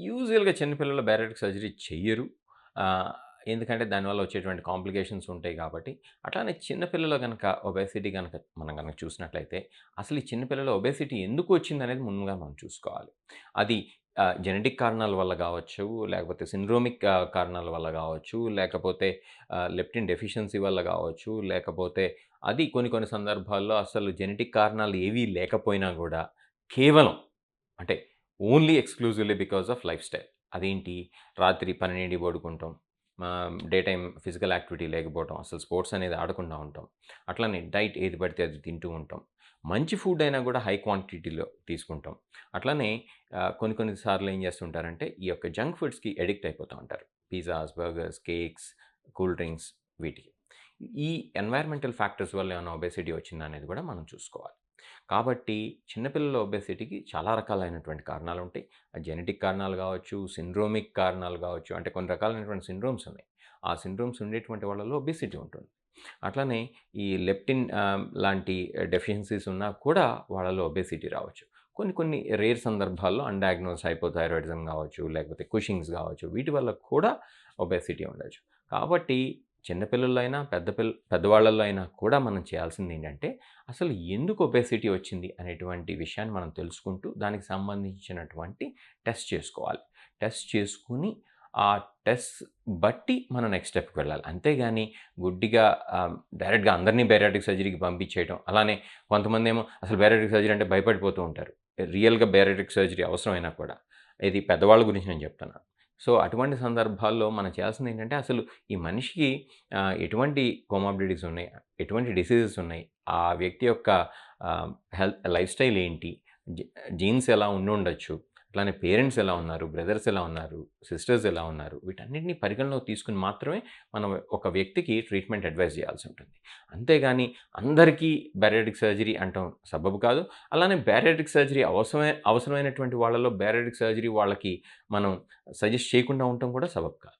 యూజువల్‌గా చిన్న పిల్లలు బేరియాట్రిక్ సర్జరీ చెయ్యరు. ఆహ్, ఎందుకంటే దానివల్ల వచ్చేటువంటి కాంప్లికేషన్స్ ఉంటాయి కాబట్టి. అట్లానే చిన్న పిల్లలు గనక ఒబేసిటీ గనక మనం గనక చూసినట్లయితే, అసలు ఈ చిన్న పిల్లల ఒబేసిటీ ఎందుకు వచ్చిందనేది ముందుగా మనం చూసుకోవాలి. అది జెనెటిక్ కారణాల వల్ల గావచ్చు, లేకపోతే సిండ్రోమిక్ కారణాల వల్ల గావచ్చు, లేకపోతే లెప్టిన్ డెఫిషియన్సీ వల్ల గావచ్చు, లేకపోతే అది కొన్ని కొన్ని సందర్భాల్లో అసలు జెనెటిక్ కారణాలు ఏవీ లేకపోయినా గూడా కేవలం అంటే only exclusively because of life style. అదేంటి? రాత్రి 12 పడుకుంటాం. డే టైమ్ ఫిజికల్ యాక్టివిటీ లేకపోవటం. అసలు స్పోర్ట్స్ అనేది ఆడకుండా ఉంటాం. అట్లనే డైట్ ఏది పడితే అది తింటూ ఉంటాం. మంచి ఫుడ్ అయినా కూడా హై క్వాంటిటీలో తీసుకుంటాం. అట్లనే కొన్ని కొన్ని సార్లు ఏం చేస్తుంటారంటే ఈ యొక్క జంక్ ఫుడ్స్‌కి అడిక్ట్ అయిపోతా ఉంటారు. Pizzas, burgers, cakes, cool drinks వీటికి. ఈ ఎన్వైర్న్‌మెంటల్ ఫ్యాక్టర్స్ వల్ల ఏమైనా ఒబేసిటీ వచ్చిందా అనేది కూడా మనం చూసుకోవాలి. కాబట్టి చిన్న పిల్లల ఒబేసిటీకి చాలా రకాలైనటువంటి కారణాలుంటాయి. జెనెటిక్ కారణాలు గావచ్చు, సిండ్రోమిక్ కారణాలు గావచ్చు. అంటే కొన్ని రకాలైనటువంటి సిండ్రోమ్స్ ఉన్నాయి. ఆ సిండ్రోమ్స్ ఉండేటువంటి వాళ్ళలో ఒబేసిటీ ఉంటుంది. అట్లనే ఈ లెప్టిన్ లాంటి డెఫిషియన్సీస్ ఉన్నా కూడా వాళ్ళలో ఒబేసిటీ రావచ్చు. కొన్ని కొన్ని రేర్ సందర్భాల్లో అన్‌డయాగ్నోస్డ్ హైపోథైరాయిడిజం గావచ్చు, లేకపోతే కుషింగ్స్ గావచ్చు. వీటి వల్ల కూడా ఒబేసిటీ ఉండొచ్చు. కాబట్టి చిన్న పిల్లల్లో అయినా, పెద్దవాళ్ళలో అయినా కూడా మనం చేయాల్సిందేంటంటే, అసలు ఎందుకు ఒబేసిటీ వచ్చింది అనేటువంటి విషయాన్ని మనం తెలుసుకుంటూ, దానికి సంబంధించినటువంటి టెస్ట్ చేసుకోవాలి. టెస్ట్ చేసుకొని, ఆ టెస్ట్ బట్టి మనం నెక్స్ట్ స్టెప్‌కి వెళ్ళాలి. అంతేగాని గుడ్డిగా డైరెక్ట్‌గా అందరిని బేరియాట్రిక్ సర్జరీకి పంపించేయటం. అలానే కొంతమందేమో అసలు బేరియాట్రిక్ సర్జరీ అంటే భయపడిపోతూ ఉంటారు. రియల్‌గా బేరియాట్రిక్ సర్జరీ అవసరమైనా కూడా. ఇది పెద్దవాళ్ళ గురించి నేను చెప్తున్నాను. సో, అటువంటి సందర్భాల్లో మనం చేయాల్సిందేంటంటే, అసలు ఈ మనిషికి ఎటువంటి కోమార్బిడిటీస్ ఉన్నాయి? ఎటువంటి డిసీజెస్ ఉన్నాయి? ఆ వ్యక్తి యొక్క ఆహ్, లైఫ్ స్టైల్ ఏంటి? జీ జీన్స్ ఎలా ఉండుండొచ్చు? అట్లానే పేరెంట్స్ ఎలా ఉన్నారు? బ్రదర్స్ ఎలా ఉన్నారు? సిస్టర్స్ ఎలా ఉన్నారు? వీటన్నిటిని పరిగణలోకి తీసుకొని మాత్రమే మనం ఒక వ్యక్తికి ట్రీట్మెంట్ అడ్వైస్ చేయాల్సుంటుంది. అంతేగాని అందరికీ బేరియాట్రిక్ సర్జరీ అంటాం సబబు కాదు. అలానే బేరియాట్రిక్ సర్జరీ అవసరమైనటువంటి వాళ్ళలో బేరియాట్రిక్ సర్జరీ వాళ్ళకి మనం సజెస్ట్ చేయకుండా ఉండటం కూడా సబబు కాదు.